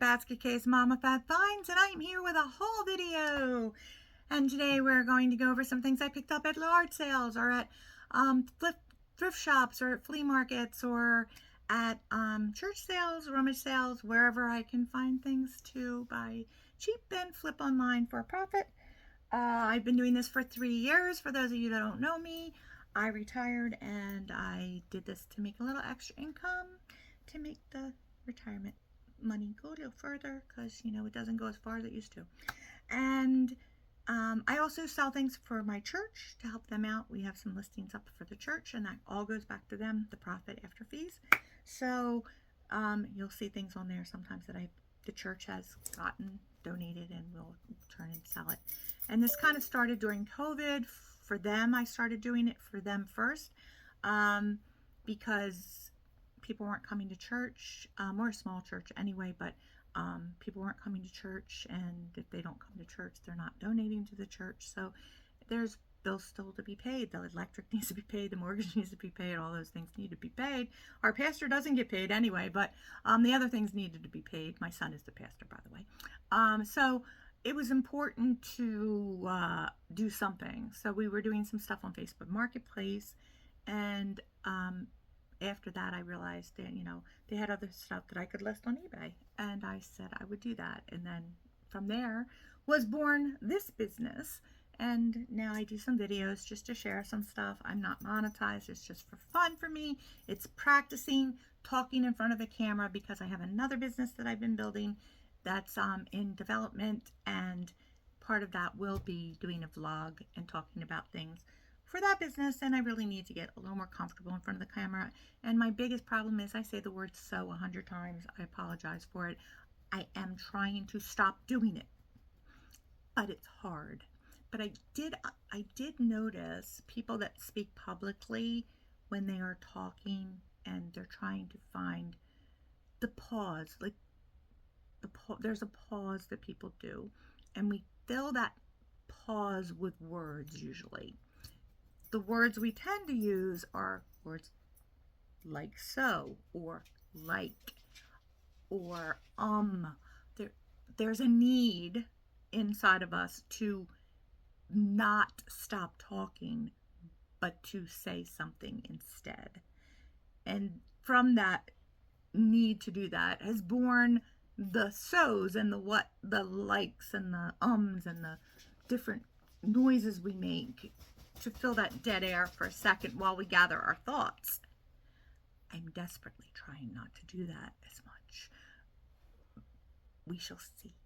Basket Case Mama Fat Finds, and I'm here with a haul video. And today we're going to go over some things I picked up at yard sales or at thrift shops or at flea markets or at church sales, rummage sales, wherever I can find things to buy cheap and flip online for a profit. I've been doing this for 3 years. For those of you that don't know me, I retired and I did this to make a little extra income to make the retirement money go a little further because, you know, it doesn't go as far as it used to. And I also sell things for my church to help them out. We have some listings up for the church, and that all goes back to them, the profit after fees. So you'll see things on there sometimes that the church has gotten donated, and we'll turn and sell it. And this kind of started during COVID. For them, I started doing it for them first because people weren't coming to church. We're a small church anyway, but people weren't coming to church, and if they don't come to church, they're not donating to the church. So there's bills still to be paid. The electric needs to be paid, the mortgage needs to be paid, all those things need to be paid. Our pastor doesn't get paid anyway, but the other things needed to be paid. My son is the pastor, by the way. So it was important to do something. So we were doing some stuff on Facebook Marketplace, and after that I realized that, you know, they had other stuff that I could list on eBay, and I said I would do that. And then from there was born this business, and now I do some videos just to share some stuff. I'm not monetized, it's just for fun for me. It's practicing talking in front of a camera because I have another business that I've been building that's in development, and part of that will be doing a vlog and talking about things for that business, and I really need to get a little more comfortable in front of the camera. And my biggest problem is I say the word so 100 times. I apologize for it. I am trying to stop doing it, but it's hard. But I did notice people that speak publicly when they are talking and they're trying to find the pause, like there's a pause that people do, and we fill that pause with words usually. The words we tend to use are words like so, or like, or there's a need inside of us to not stop talking, but to say something instead. And from that need to do that has born the so's and the likes and the ums and the different noises we make to fill that dead air for a second while we gather our thoughts. I'm desperately trying not to do that as much. We shall see.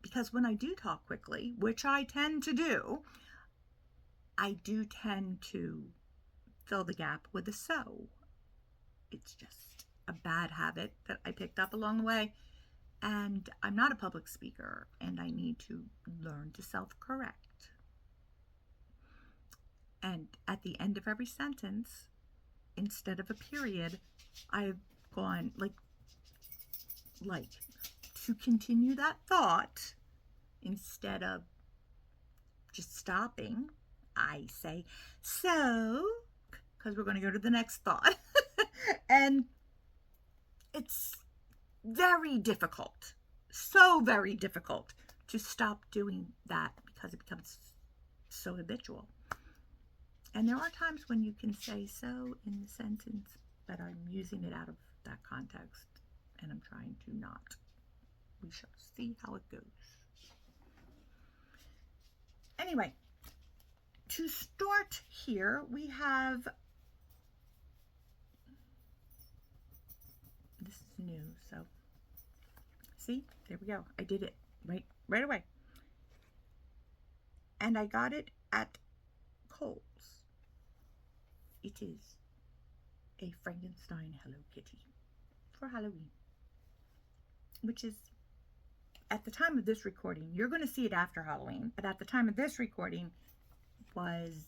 Because when I do talk quickly, which I tend to do, I do tend to fill the gap with a so. It's just a bad habit that I picked up along the way. And I'm not a public speaker, and I need to learn to self-correct. And at the end of every sentence, instead of a period, I've gone like to continue that thought. Instead of just stopping, I say so, because we're going to go to the next thought. And it's very difficult, so very difficult to stop doing that because it becomes so habitual. And there are times when you can say so in the sentence, but I'm using it out of that context, and I'm trying to not. We shall see how it goes. Anyway, to start here, we have, this is new, so see, there we go. I did it right away. And I got it at Kohl's. It is a Frankenstein Hello Kitty for Halloween, which is, at the time of this recording, you're going to see it after Halloween, but at the time of this recording was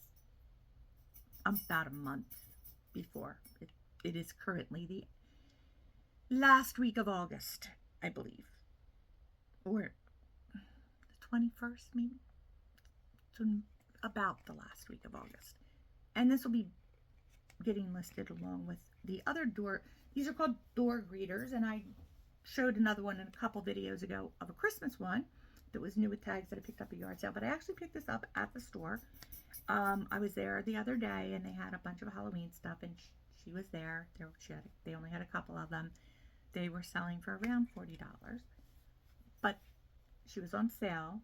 about a month before. It is currently the last week of August, I believe, or the 21st maybe, so about the last week of August. And this will be getting listed along with the other door. These are called door greeters, and I showed another one in a couple videos ago of a Christmas one that was new with tags that I picked up at yard sale, but I actually picked this up at the store. I was there the other day and they had a bunch of Halloween stuff, and she was there. They only had a couple of them. They were selling for around $40, but she was on sale,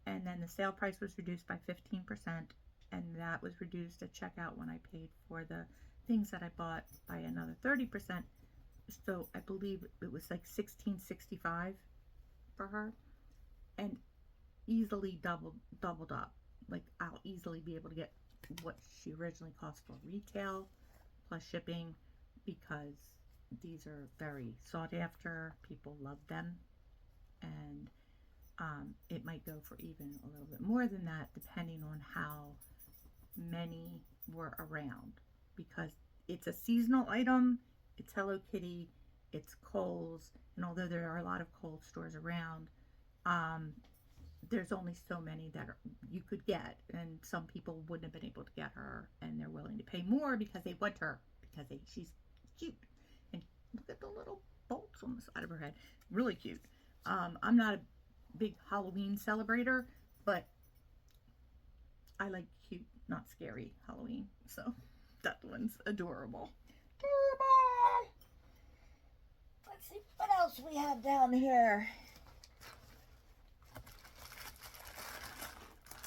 and then the sale price was reduced by 15%, and that was reduced at checkout when I paid for the things that I bought by another 30%. So I believe it was like $16.65 for her, and easily doubled up. Like, I'll easily be able to get what she originally cost for retail plus shipping, because these are very sought after. People love them, and it might go for even a little bit more than that depending on how many were around, because it's a seasonal item. It's Hello Kitty, it's Kohl's, and although there are a lot of Kohl's stores around, there's only so many that you could get, and some people wouldn't have been able to get her, and they're willing to pay more because they want her, because she's cute. And look at the little bolts on the side of her head, really cute. I'm not a big Halloween celebrator, but I like cute, not scary Halloween, so that one's adorable. Adorable! Let's see what else we have down here.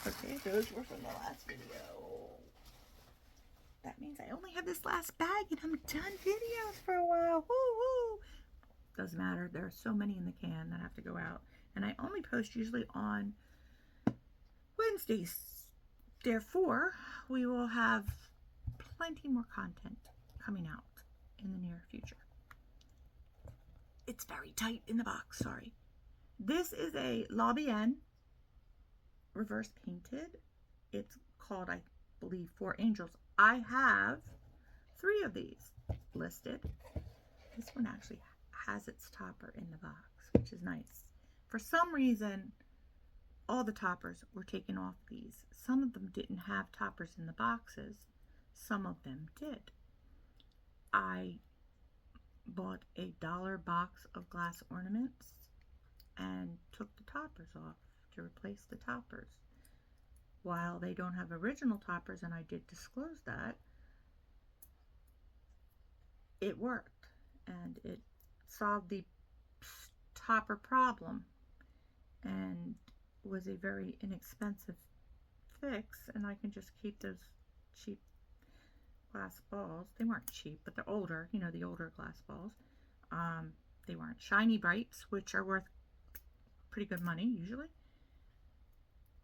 Okay, those were from the last video. That means I only have this last bag and I'm done videos for a while. Woo woo! Doesn't matter. There are so many in the can that have to go out. And I only post usually on Wednesdays. Therefore, we will have plenty more content coming out in the near future. It's very tight in the box, sorry. This is a La Bien reverse painted. It's called, I believe, Four Angels. I have 3 of these listed. This one actually has its topper in the box, which is nice. For some reason, all the toppers were taken off these. Some of them didn't have toppers in the boxes. Some of them did. I bought a $1 box of glass ornaments and took the toppers off to replace the toppers. While they don't have original toppers, and I did disclose that, it worked and it solved the topper problem and was a very inexpensive fix, and I can just keep those cheap glass balls. They weren't cheap, but they're older, you know, the older glass balls. They weren't shiny brights, which are worth pretty good money usually,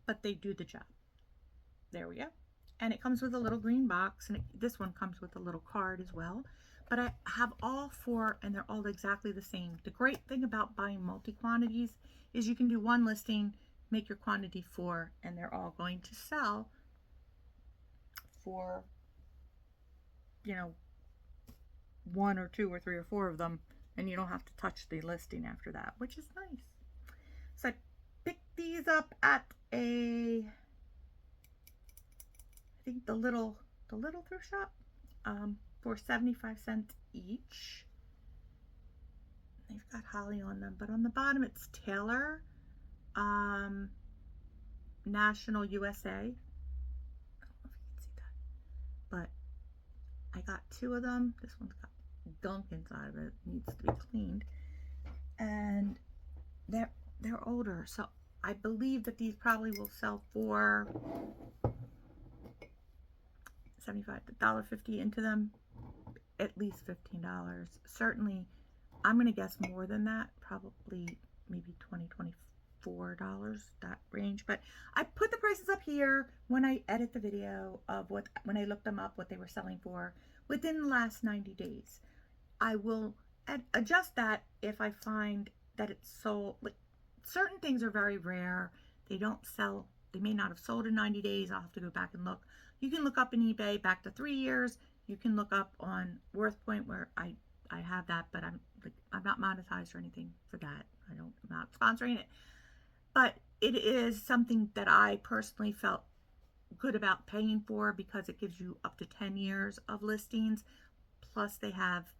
but they do the job. There we go. And it comes with a little green box, and this one comes with a little card as well. But I have all 4, and they're all exactly the same. The great thing about buying multi-quantities is you can do one listing, make your quantity 4, and they're all going to sell for, you know, 1 or 2 or 3 or 4 of them, and you don't have to touch the listing after that, which is nice. So I picked these up at I think the little thrift shop, for 75 cents each. They've got holly on them, but on the bottom it's Taylor, National USA. I don't know if you can see that, but I got 2 of them. This one's got gunk inside of it, needs to be cleaned, and they're older, so I believe that these probably will sell for $1.50 into them, at least $15. Certainly, I'm going to guess more than that, probably maybe $20, $24, that range. But I put the prices up here when I edit the video of when I looked them up, what they were selling for within the last 90 days. I will adjust that if I find that it's sold. Like, certain things are very rare. They don't sell. They may not have sold in 90 days. I'll have to go back and look. You can look up in eBay back to 3 years. You can look up on WorthPoint, where I have that, but I'm not monetized or anything for that. I'm not sponsoring it. But it is something that I personally felt good about paying for, because it gives you up to 10 years of listings. Plus they have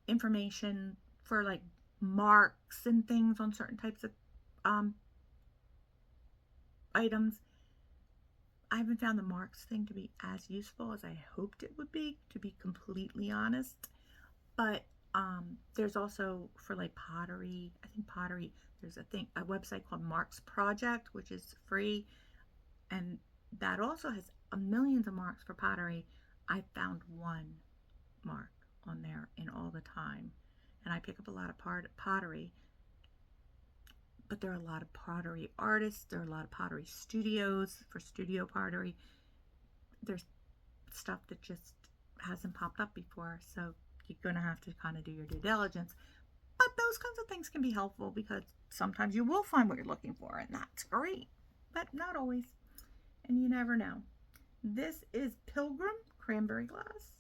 information for like marks and things on certain types of um, items. I haven't found the marks thing to be as useful as I hoped it would be, to be completely honest. But there's also for like pottery, I think pottery, there's a website called Marks Project, which is free, and that also has millions of marks for pottery. I found one mark on there in all the time, and I pick up a lot of pottery, but there are a lot of pottery artists, there are a lot of pottery studios for studio pottery. There's stuff that just hasn't popped up before, so you're going to have to kind of do your due diligence. But those kinds of things can be helpful because sometimes you will find what you're looking for, and that's great, but not always, and you never know. This is Pilgrim cranberry glass.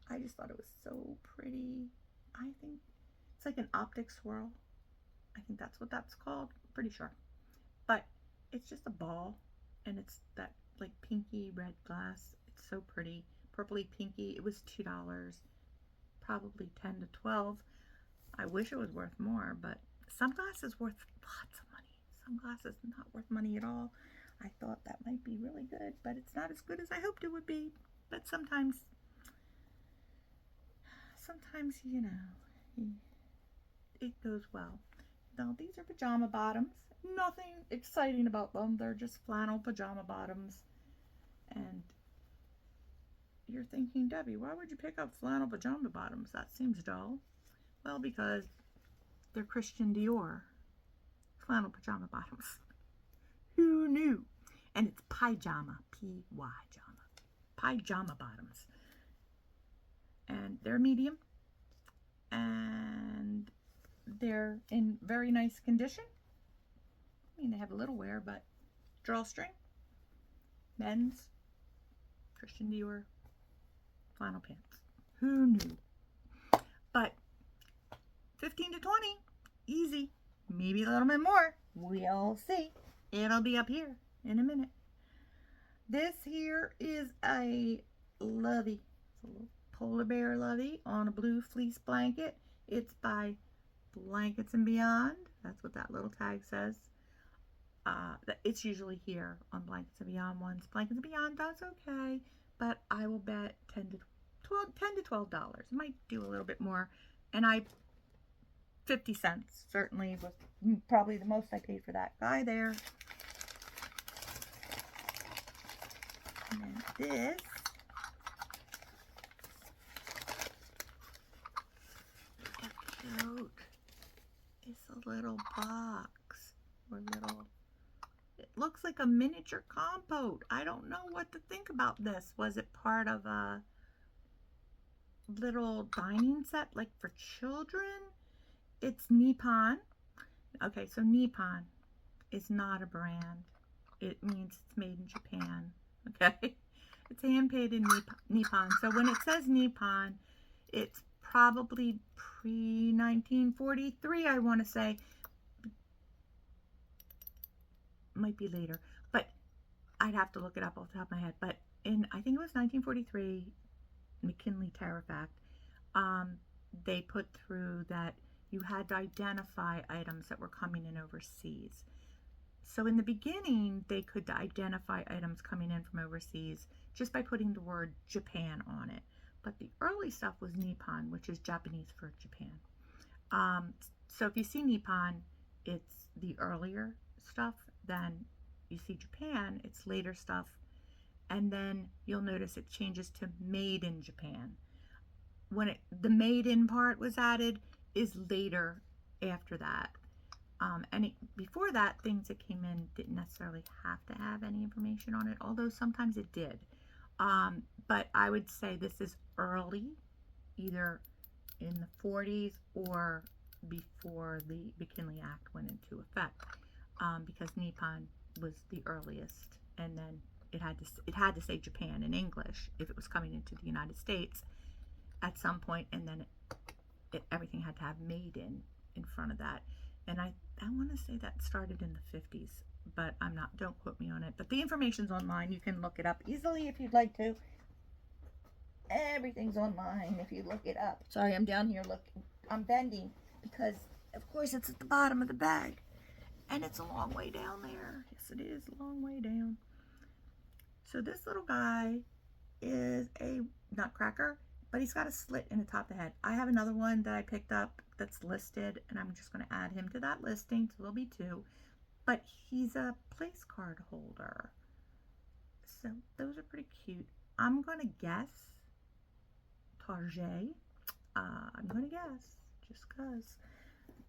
I just thought it was so pretty. I think it's like an optic swirl. I think that's what that's called. Pretty sure. But it's just a ball, and it's that like pinky red glass. It's so pretty. Purpley pinky. It was $2. Probably 10 to 12. I wish it was worth more, but some glass is worth lots of money. Some glass is not worth money at all. I thought that might be really good, but it's not as good as I hoped it would be. But sometimes, you know, it goes well. Now, these are pajama bottoms. Nothing exciting about them. They're just flannel pajama bottoms. And you're thinking, Debbie, why would you pick up flannel pajama bottoms? That seems dull. Well, because they're Christian Dior flannel pajama bottoms. Who knew? And it's pajama, P-Y-jama, pajama bottoms. And they're medium, and they're in very nice condition. I mean, they have a little wear, but drawstring, men's, Christian Dior flannel pants. Who knew? But 15 to 20, easy. Maybe a little bit more. We'll see. It'll be up here in a minute. This here is a lovey. It's a little polar bear lovey on a blue fleece blanket. It's by Blankets and Beyond. That's what that little tag says. It's usually here on Blankets and Beyond ones. Blankets and Beyond does okay, but I will bet $10 to $12. It might do a little bit more, and 50 cents certainly was probably the most I paid for that guy there. And then this cute. It's a little box or little. It looks like a miniature compote. I don't know what to think about this. Was it part of a little dining set like for children? It's Nippon. Okay, so Nippon is not a brand. It means it's made in Japan. Okay, it's hand painted Nippon. So when it says Nippon, it's probably pre-1943, I want to say. Might be later, but I'd have to look it up off the top of my head. But I think it was 1943, McKinley Tariff Act, they put through that you had to identify items that were coming in overseas. So in the beginning, they could identify items coming in from overseas just by putting the word Japan on it. But the early stuff was Nippon, which is Japanese for Japan. So if you see Nippon, it's the earlier stuff. Then you see Japan, it's later stuff. And then you'll notice it changes to made in Japan. When the made in part was added is later after that. Before that, things that came in didn't necessarily have to have any information on it, although sometimes it did. But I would say this is early, either in the 40s or before the McKinley Act went into effect, because Nippon was the earliest, and then it had to say Japan in English if it was coming into the United States at some point, and then everything had to have made in front of that. And I want to say that started in the 50s, but I'm not, don't quote me on it. But the information's online. You can look it up easily if you'd like to. Everything's online if you look it up. Sorry, I'm down here looking. I'm bending because Of course, it's at the bottom of the bag. And it's a long way down there. Yes, it is a long way down. So this little guy is a nutcracker, but he's got a slit in the top of the head. I have another one that I picked up that's listed, and I'm just going to add him to that listing, so there'll be two. But he's a place card holder. So those are pretty cute. I'm going to guess Target. I'm going to guess just because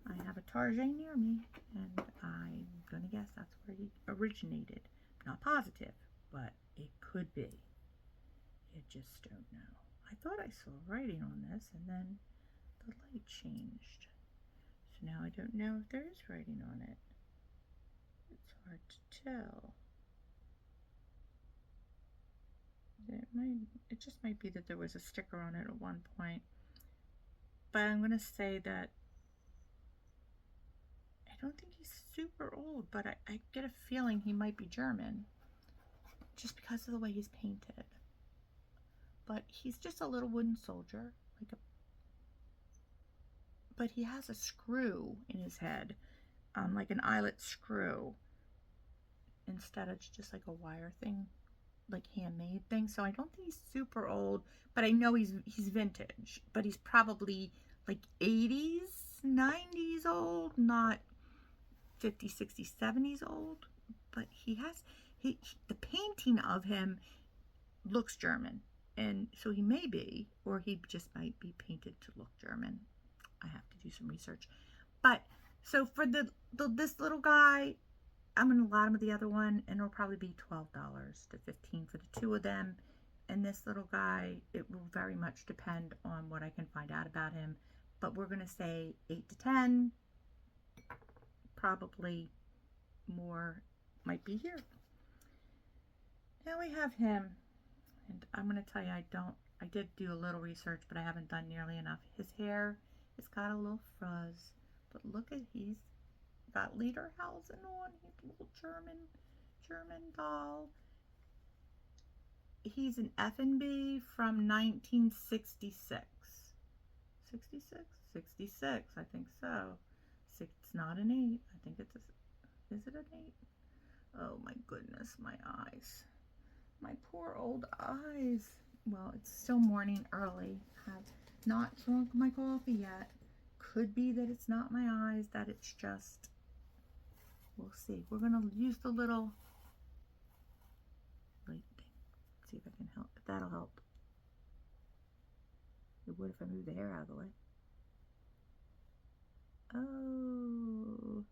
I have a Target near me, and I'm going to guess that's where he originated. Not positive, but it could be. You just don't know. I thought I saw writing on this, and then the light changed. So now I don't know if there is writing on it. It's hard to tell. It just might be that there was a sticker on it at one point. But I'm going to say that I don't think he's super old, but I get a feeling he might be German just because of the way he's painted. But he's just a little wooden soldier, but he has a screw in his head, like an eyelet screw, instead of just like a wire thing, like handmade thing. So I don't think he's super old, but I know he's vintage, but he's probably like 80s, 90s old, not 50s, 60s, 70s old. But the painting of him looks German. And so he may be, or he just might be painted to look German. I have to do some research. But so for this little guy, I'm going to lot him with the other one, and it'll probably be $12 to $15 for the two of them. And this little guy, it will very much depend on what I can find out about him. But we're going to say 8 to 10. Probably more might be here. Now we have him. And I'm going to tell you, I did do a little research, but I haven't done nearly enough. His hair has got a little fuzz, but look at, he's got Lederhosen on. He's a little German doll. He's an F&B from 1966. 66? 66, I think so. It's not an 8. I think it's is it an 8? Oh my goodness, my eyes. My poor old eyes. Well, it's still morning early. Have not drunk my coffee yet. Could be that it's not my eyes, that it's just, we'll see. We're going to use the little light thing. See if I can help, if that'll help. It would if I move the hair out of the way. Oh.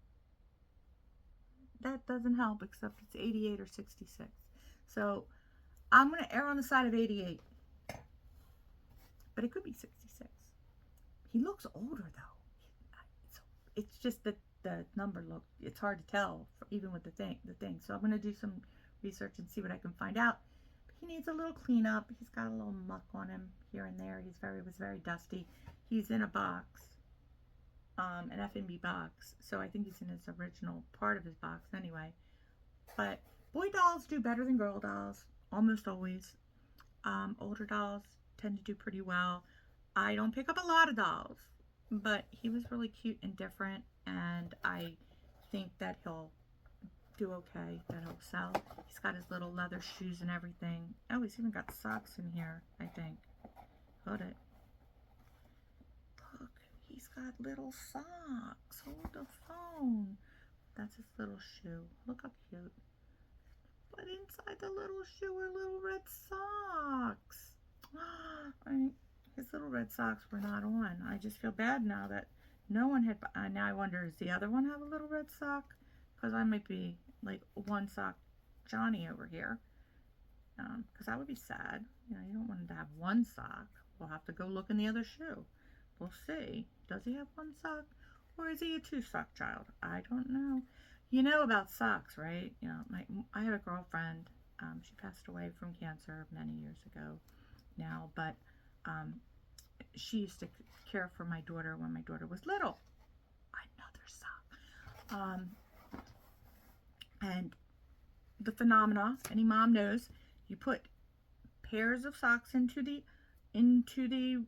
That doesn't help, except it's 88 or 66. So I'm going to err on the side of 88. But it could be 66. He looks older, though. It's just that the number look, it's hard to tell, even with the thing. So I'm going to do some research and see what I can find out. But he needs a little cleanup. He's got a little muck on him here and there. Was very dusty. He's in a box, an F&B box. So I think he's in his original part of his box anyway. But boy dolls do better than girl dolls, almost always. Older dolls tend to do pretty well. I don't pick up a lot of dolls, but he was really cute and different, and I think that he'll do okay, that he'll sell. He's got his little leather shoes and everything. Oh, he's even got socks in here, I think. Hold it. Look, he's got little socks. Hold the phone. That's his little shoe. Look how cute. But inside the little shoe are little red socks. His little red socks were not on. I just feel bad now that no one had. Now I wonder, does the other one have a little red sock? Because I might be like one sock Johnny over here. Because that would be sad. You know, you don't want him to have one sock. We'll have to go look in the other shoe. We'll see. Does he have one sock? Or is he a two-sock child? I don't know. You know about socks, right? You know, I have a girlfriend. She passed away from cancer many years ago now, but she used to care for my daughter when my daughter was little. Another sock. And the phenomena, any mom knows, you put pairs of socks into the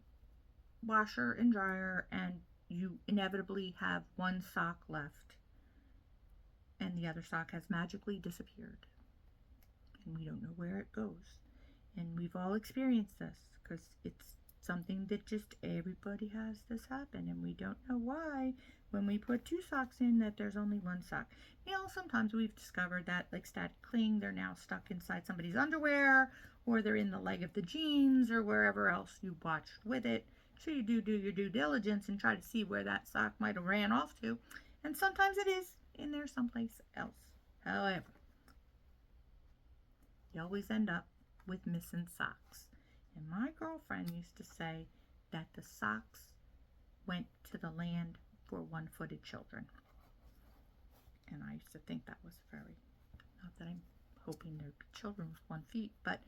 washer and dryer, and you inevitably have one sock left and the other sock has magically disappeared. And we don't know where it goes. And we've all experienced this because it's something that just everybody has this happen, and we don't know why when we put two socks in that there's only one sock. Sometimes we've discovered that, like static cling, they're now stuck inside somebody's underwear, or they're in the leg of the jeans, or wherever else you watched with it. So you do your due diligence and try to see where that sock might have ran off to, and sometimes it is in there someplace else. However, you always end up with missing socks. And my girlfriend used to say that the socks went to the land for one-footed children. And I used to think that was very, not that I'm hoping there'd be children with 1 foot, but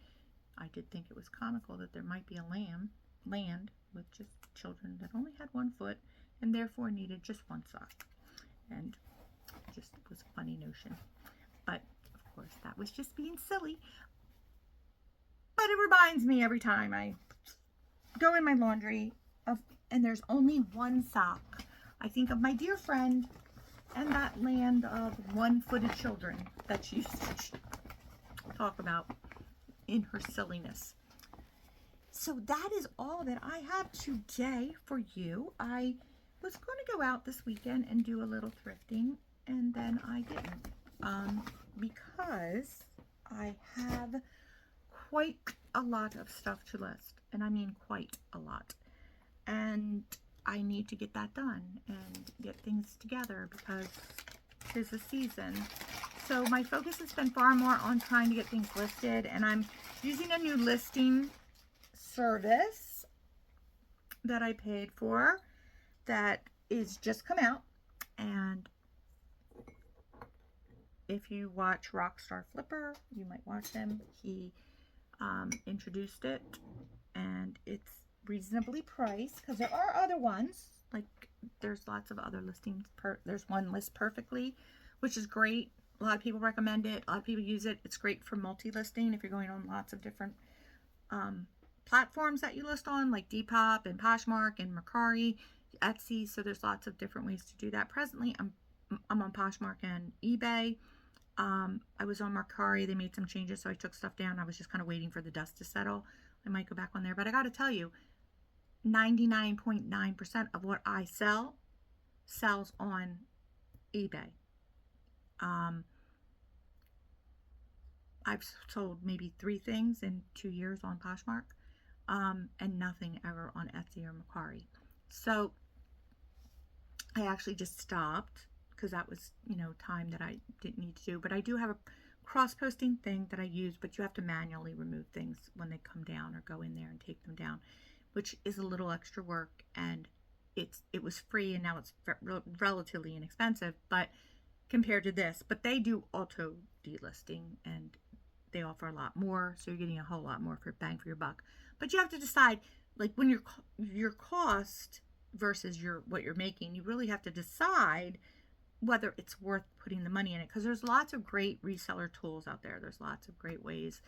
I did think it was comical that there might be a land with just children that only had 1 foot and therefore needed just one sock. And just, it was a funny notion. But of course, that was just being silly. But it reminds me every time I go in my laundry and there's only one sock, I think of my dear friend and that land of one-footed children that she used to talk about in her silliness. So that is all that I have today for you. I was going to go out this weekend and do a little thrifting, and then I didn't because I have quite a lot of stuff to list, and I mean quite a lot, and I need to get that done and get things together because 'tis the season. So my focus has been far more on trying to get things listed, and I'm using a new listing service that I paid for that is just come out. And if you watch Rockstar Flipper, you might watch him. He introduced it, and it's reasonably priced because there are other ones, like there's lots of other listings. There's one List Perfectly, which is great. A lot of people recommend it. A lot of people use it. It's great for multi-listing if you're going on lots of different platforms that you list on, like Depop and Poshmark and Mercari, Etsy. So there's lots of different ways to do that. Presently, I'm on Poshmark and eBay. I was on Mercari. They made some changes, so I took stuff down. I was just kind of waiting for the dust to settle. I might go back on there, but I got to tell you, 99.9% of what I sell sells on eBay. I've sold maybe 3 things in 2 years on Poshmark, and nothing ever on Etsy or Mercari. So I actually just stopped because that was, time that I didn't need to do. But I do have a cross-posting thing that I use, but you have to manually remove things when they come down or go in there and take them down, which is a little extra work, and it was free, and now it's relatively inexpensive, but compared to this. But they do auto delisting, and they offer a lot more, so you're getting a whole lot more for bang for your buck. But you have to decide, like, when your cost versus what you're making, you really have to decide whether it's worth putting the money in it, because there's lots of great reseller tools out there. There's lots of great ways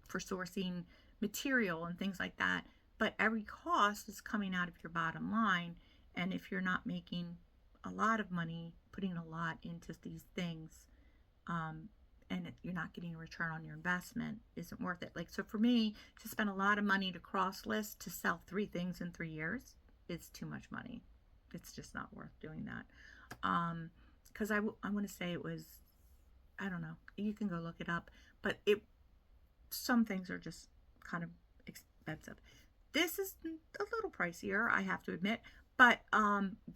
for sourcing material and things like that, but every cost is coming out of your bottom line. And if you're not making a lot of money putting a lot into these things, and you're not getting a return on your investment, isn't worth it. Like, so for me to spend a lot of money to cross list to sell 3 things in 3 years, it's too much money. It's just not worth doing that. Because I want to say it was, I don't know, you can go look it up, but some things are just kind of expensive. This is a little pricier, I have to admit, but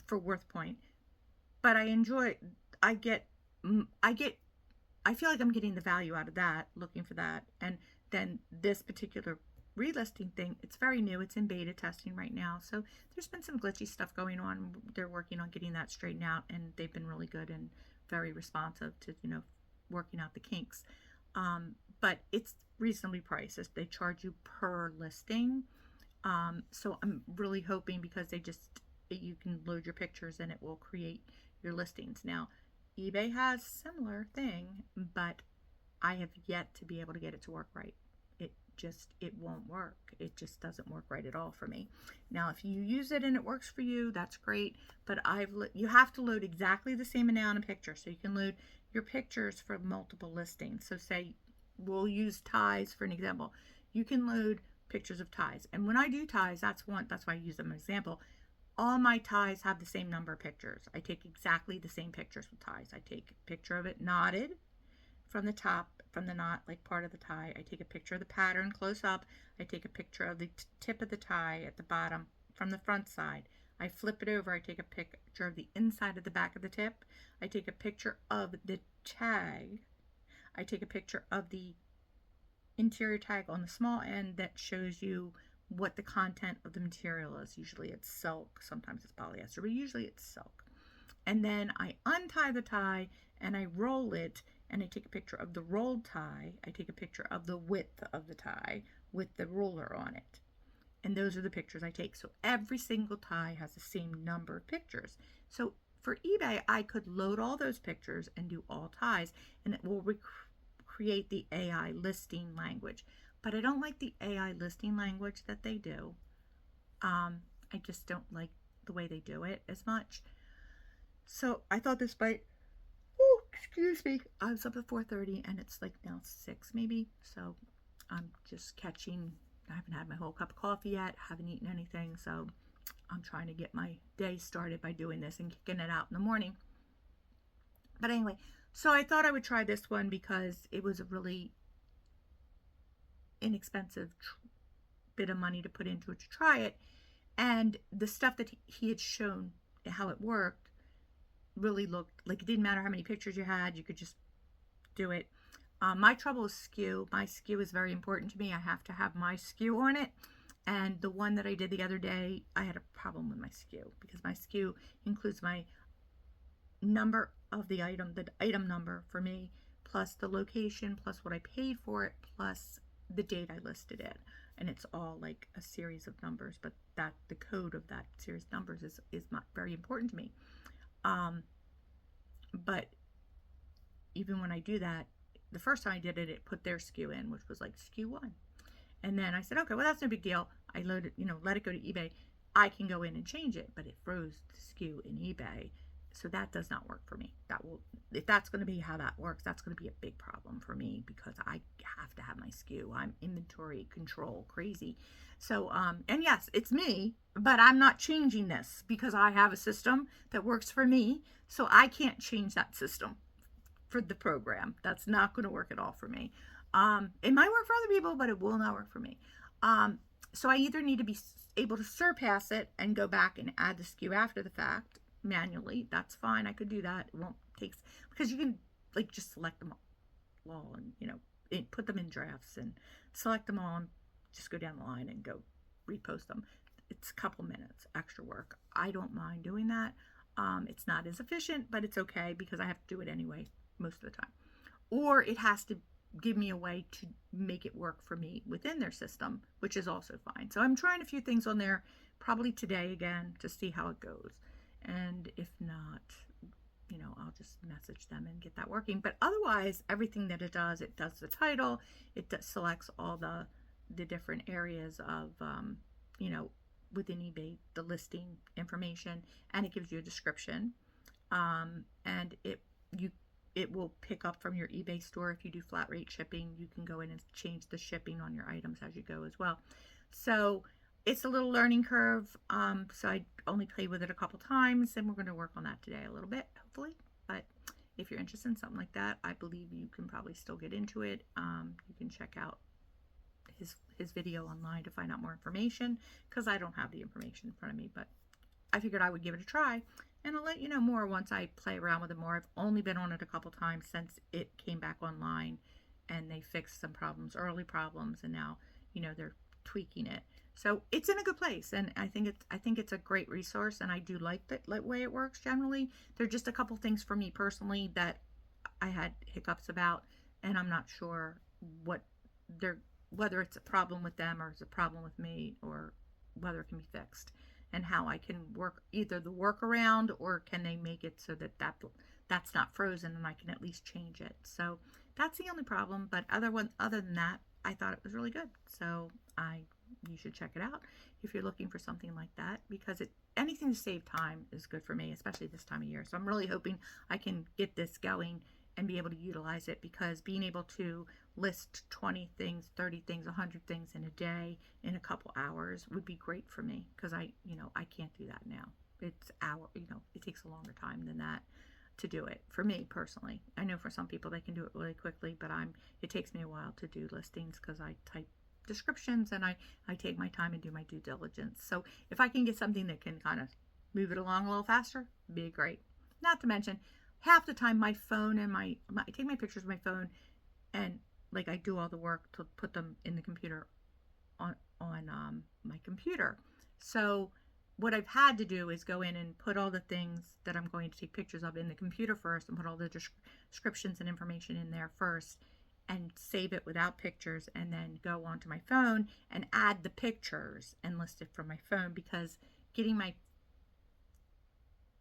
for Worth Point. But I feel like I'm getting the value out of that, looking for that. And then this particular relisting thing, it's very new. It's in beta testing right now. So there's been some glitchy stuff going on. They're working on getting that straightened out, and they've been really good and very responsive to, working out the kinks. But it's reasonably priced. They charge you per listing. So I'm really hoping, because you can load your pictures and it will create your listings. Now, eBay has a similar thing, but I have yet to be able to get it to work right. It it won't work. It just doesn't work right at all for me. Now, if you use it and it works for you, that's great. But you have to load exactly the same amount of pictures. So you can load your pictures for multiple listings. So say we'll use ties for an example. You can load pictures of ties. And when I do ties, that's why I use them as an example. All my ties have the same number of pictures. I take exactly the same pictures with ties. I take a picture of it knotted from the top, from the knot, like part of the tie. I take a picture of the pattern close up. I take a picture of the tip of the tie at the bottom from the front side. I flip it over. I take a picture of the inside of the back of the tip. I take a picture of the tag. I take a picture of the interior tag on the small end that shows you what the content of the material is. Usually it's silk, sometimes it's polyester, but usually it's silk. And then I untie the tie and I roll it, and I take a picture of the rolled tie. I take a picture of the width of the tie with the ruler on it. And those are the pictures I take. So every single tie has the same number of pictures. So for eBay, I could load all those pictures and do all ties, and it will create the AI listing language. But I don't like the AI listing language that they do. I just don't like the way they do it as much. So I thought this might, excuse me, I was up at 4:30 and it's like now 6 maybe. So I'm just catching, I haven't had my whole cup of coffee yet, haven't eaten anything. So I'm trying to get my day started by doing this and kicking it out in the morning. But anyway, so I thought I would try this one because it was a really inexpensive bit of money to put into it to try it, and the stuff that he had shown how it worked really looked like it didn't matter how many pictures you had, you could just do it. My trouble is skew. My skew is very important to me. I have to have my skew on it, and the one that I did the other day, I had a problem with my skew because my skew includes my number of the item number for me, plus the location, plus what I paid for it, plus the date I listed it. And it's all like a series of numbers, but that the code of that series of numbers is not very important to me. But even when I do that, the first time I did it, it put their skew in, which was like skew 1. And then I said, okay, well, that's no big deal. I loaded, let it go to eBay. I can go in and change it, but it froze the skew in eBay. So that does not work for me. If that's going to be how that works, that's going to be a big problem for me because I have to have my skew. I'm inventory control crazy. So, and yes, it's me, but I'm not changing this because I have a system that works for me. So I can't change that system for the program. That's not going to work at all for me. It might work for other people, but it will not work for me. So I either need to be able to surpass it and go back and add the skew after the fact manually. That's fine. I could do that. It won't take, because you can like just select them all and put them in drafts and select them all and just go down the line and go repost them. It's a couple minutes extra work. I don't mind doing that. It's not as efficient, but it's okay because I have to do it anyway most of the time. Or it has to give me a way to make it work for me within their system, which is also fine. So I'm trying a few things on there probably today again to see how it goes. And if not, I'll just message them and get that working. But otherwise, everything that it does the title, it selects all the different areas of, within eBay, the listing information, and it gives you a description. And it will pick up from your eBay store. If you do flat rate shipping, you can go in and change the shipping on your items as you go as well. So it's a little learning curve. So I only played with it a couple times, and we're going to work on that today a little bit, hopefully. But if you're interested in something like that, I believe you can probably still get into it. You can check out his video online to find out more information, because I don't have the information in front of me, but I figured I would give it a try, and I'll let you know more once I play around with it more. I've only been on it a couple times since it came back online, and they fixed some problems, early problems, and now they're tweaking it. So it's in a good place, and I think it's a great resource, and I do like the way it works generally. There are just a couple things for me personally that I had hiccups about, and I'm not sure whether it's a problem with them or it's a problem with me, or whether it can be fixed, and how I can work either the workaround, or can they make it so that that's not frozen and I can at least change it. So that's the only problem. But other than that, I thought it was really good. So you should check it out if you're looking for something like that, because anything to save time is good for me, especially this time of year. So I'm really hoping I can get this going and be able to utilize it, because being able to list 20 things, 30 things, 100 things in a day in a couple hours would be great for me, because I can't do that now. It takes a longer time than that to do it for me personally. I know for some people they can do it really quickly, but it takes me a while to do listings, because I type descriptions and I take my time and do my due diligence. So if I can get something that can kind of move it along a little faster, be great. Not to mention, half the time my phone and I take my pictures with my phone, and like I do all the work to put them in the computer on my computer. So what I've had to do is go in and put all the things that I'm going to take pictures of in the computer first, and put all the descriptions and information in there first, and save it without pictures, and then go onto my phone and add the pictures and list it from my phone, because getting my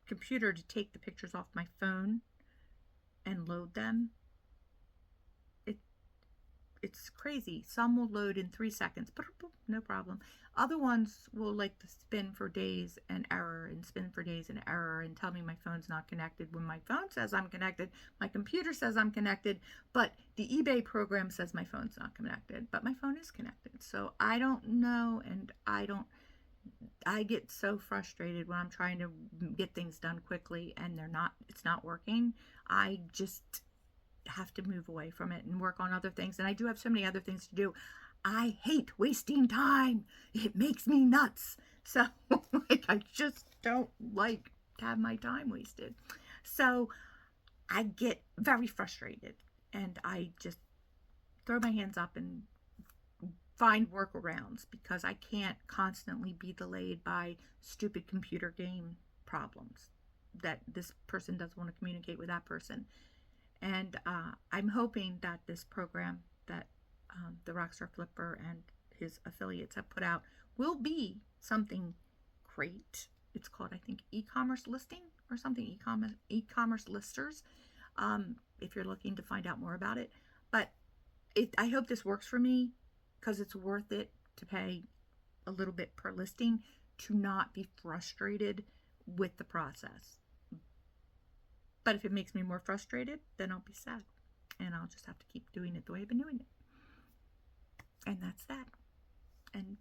computer to take the pictures off my phone and load them, it's crazy. Some will load in 3 seconds, no problem. Other ones will like to spin for days and error, and spin for days and error, and tell me my phone's not connected, when my phone says I'm connected, my computer says I'm connected, but the eBay program says my phone's not connected, but my phone is connected. So I don't know, and I get so frustrated when I'm trying to get things done quickly and it's not working. I just have to move away from it and work on other things. And I do have so many other things to do. I hate wasting time. It makes me nuts. So I just don't like to have my time wasted. So I get very frustrated, and I just throw my hands up and find workarounds, because I can't constantly be delayed by stupid computer game problems that this person doesn't want to communicate with that person. And I'm hoping that this program that the Rockstar Flipper and his affiliates have put out will be something great. It's called, I think, e-commerce listing or something, e-commerce listers, if you're looking to find out more about it. But I hope this works for me, because it's worth it to pay a little bit per listing to not be frustrated with the process. But if it makes me more frustrated, then I'll be sad, and I'll just have to keep doing it the way I've been doing it. And that's that. And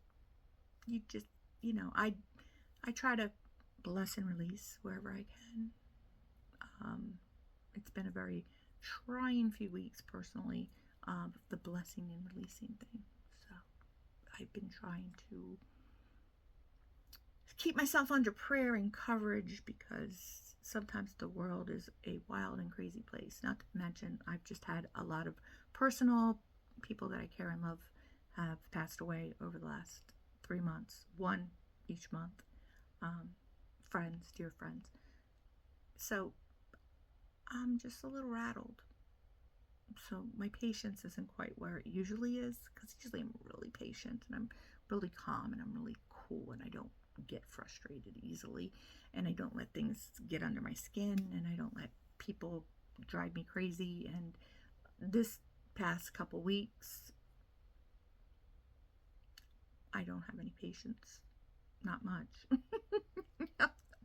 you just, I try to bless and release wherever I can. It's been a very trying few weeks personally, the blessing and releasing thing. So I've been trying to keep myself under prayer and coverage, because sometimes the world is a wild and crazy place. Not to mention, I've just had a lot of personal people that I care and love have passed away over the last 3 months, one each month. Friends, dear friends. So I'm just a little rattled. So my patience isn't quite where it usually is, because usually I'm really patient and I'm really calm and I'm really cool, and I don't get frustrated easily, and I don't let things get under my skin, and I don't let people drive me crazy. And this past couple weeks, I don't have any patience. Not much.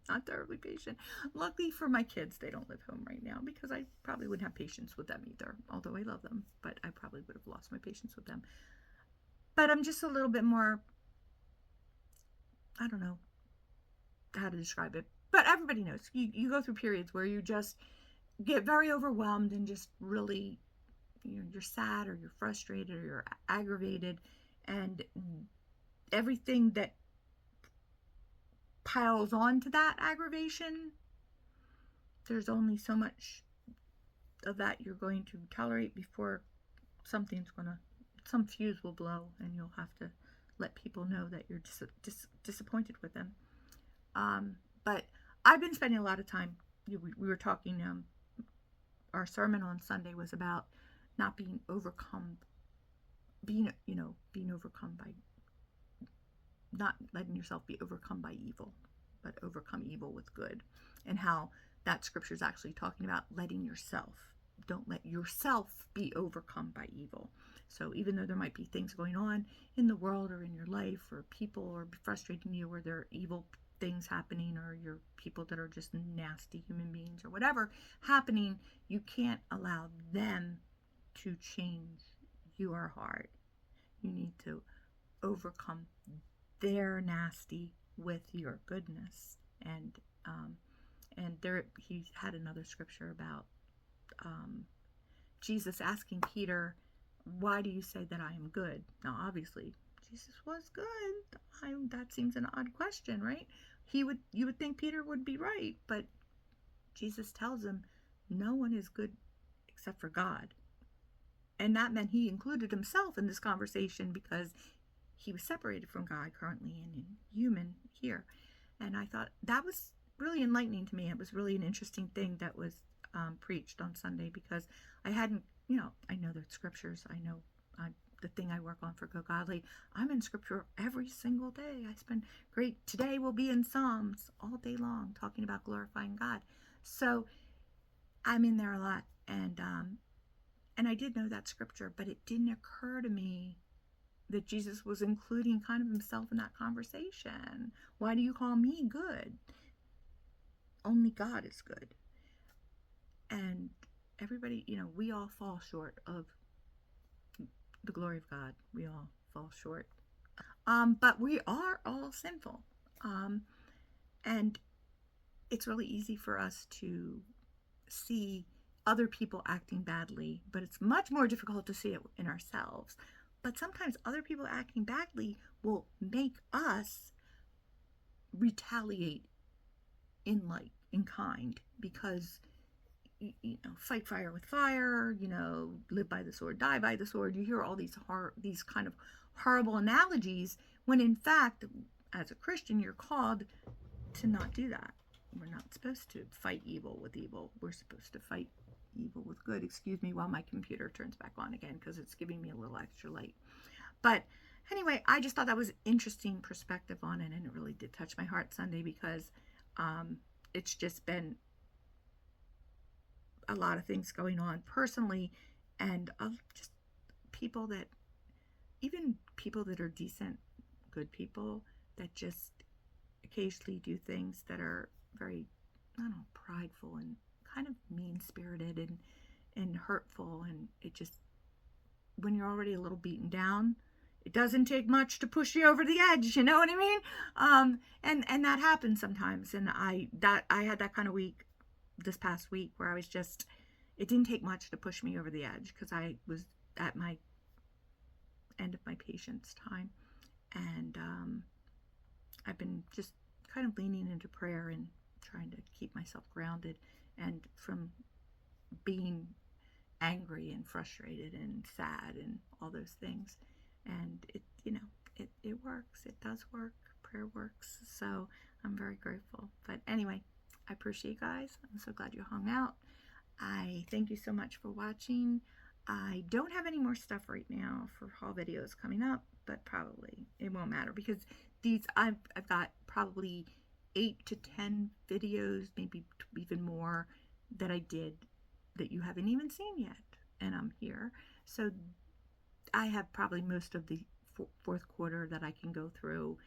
Not terribly patient. Luckily for my kids, they don't live home right now, because I probably wouldn't have patience with them either. Although I love them, but I probably would have lost my patience with them. But I'm just a little bit more, I don't know how to describe it, but everybody knows. You go through periods where you just get very overwhelmed and just really, you're sad, or you're frustrated, or you're aggravated, and everything that piles on to that aggravation, there's only so much of that you're going to tolerate before some fuse will blow, and you'll have to let people know that you're disappointed with them. But I've been spending a lot of time, we were talking, our sermon on Sunday was about not being overcome, being overcome by, not letting yourself be overcome by evil, but overcome evil with good, and how that scripture is actually talking about letting yourself don't let yourself be overcome by evil. So even though there might be things going on in the world or in your life, or people are frustrating you, or there are evil things happening, or you're people that are just nasty human beings or whatever happening, you can't allow them to change your heart. You need to overcome their nasty with your goodness. And there, he had another scripture about Jesus asking Peter, why do you say that I am good? Now, obviously, Jesus was good. That seems an odd question, right? You would think Peter would be right, but Jesus tells him, no one is good except for God. And that meant he included himself in this conversation because he was separated from God currently and human here. And I thought that was really enlightening to me. It was really an interesting thing that was preached on Sunday, because I hadn't, I know the scriptures. I know the thing I work on for Go Godly. I'm in scripture every single day. I spend today will be in Psalms all day long talking about glorifying God. So I'm in there a lot. And I did know that scripture, but it didn't occur to me that Jesus was including kind of himself in that conversation. Why do you call me good? Only God is good. And everybody, we all fall short of the glory of God. We all fall short. But we are all sinful. And it's really easy for us to see other people acting badly, but it's much more difficult to see it in ourselves. But sometimes other people acting badly will make us retaliate in kind, because fight fire with fire, live by the sword, die by the sword. You hear all these kind of horrible analogies, when in fact, as a Christian, you're called to not do that. We're not supposed to fight evil with evil. We're supposed to fight evil with good. Excuse me while my computer turns back on again, because it's giving me a little extra light. But anyway, I just thought that was interesting perspective on it, and it really did touch my heart Sunday, because it's just been a lot of things going on personally, and just even people that are decent, good people, that just occasionally do things that are very, prideful and kind of mean-spirited and hurtful. And it just, when you're already a little beaten down, it doesn't take much to push you over the edge, you know what I mean? And that happens sometimes. And I had that kind of week this past week, where I was just, it didn't take much to push me over the edge, because I was at my end of my patience time. And I've been just kind of leaning into prayer and trying to keep myself grounded, and from being angry and frustrated and sad and all those things. And it works. It does work. Prayer works. So I'm very grateful. But anyway, I appreciate you guys. I'm so glad you hung out. I thank you so much for watching. I don't have any more stuff right now for haul videos coming up, but probably it won't matter, because I've got probably 8 to 10 videos, maybe even more, that I did that you haven't even seen yet, and I'm here. So I have probably most of the fourth quarter that I can go through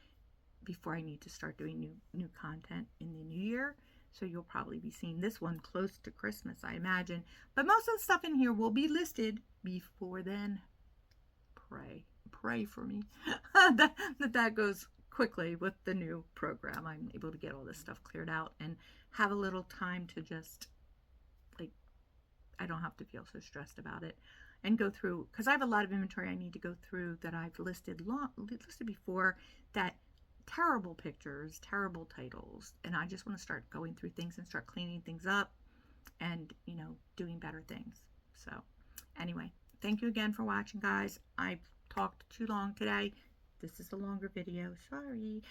before I need to start doing new content in the new year. So you'll probably be seeing this one close to Christmas, I imagine. But most of the stuff in here will be listed before then. Pray for me that goes quickly with the new program. I'm able to get all this stuff cleared out and have a little time to just, I don't have to feel so stressed about it, and go through, because I have a lot of inventory I need to go through that I've listed before, that terrible pictures, terrible titles, and I just want to start going through things and start cleaning things up and, doing better things. So anyway, thank you again for watching, guys. I've talked too long today. This is a longer video, sorry.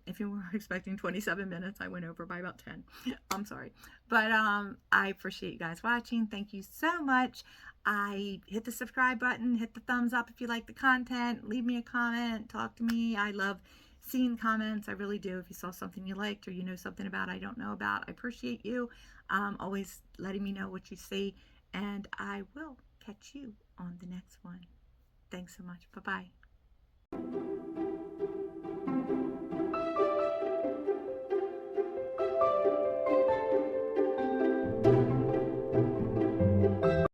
If you were expecting 27 minutes, I went over by about 10. I'm sorry. But I appreciate you guys watching. Thank you so much. Hit the subscribe button, hit the thumbs up if you like the content, leave me a comment, talk to me. I love seeing comments. I really do. If you saw something you liked, or you know something about I don't know about, I appreciate you always letting me know what you see. and I will catch you on the next one. Thanks so much. Bye bye.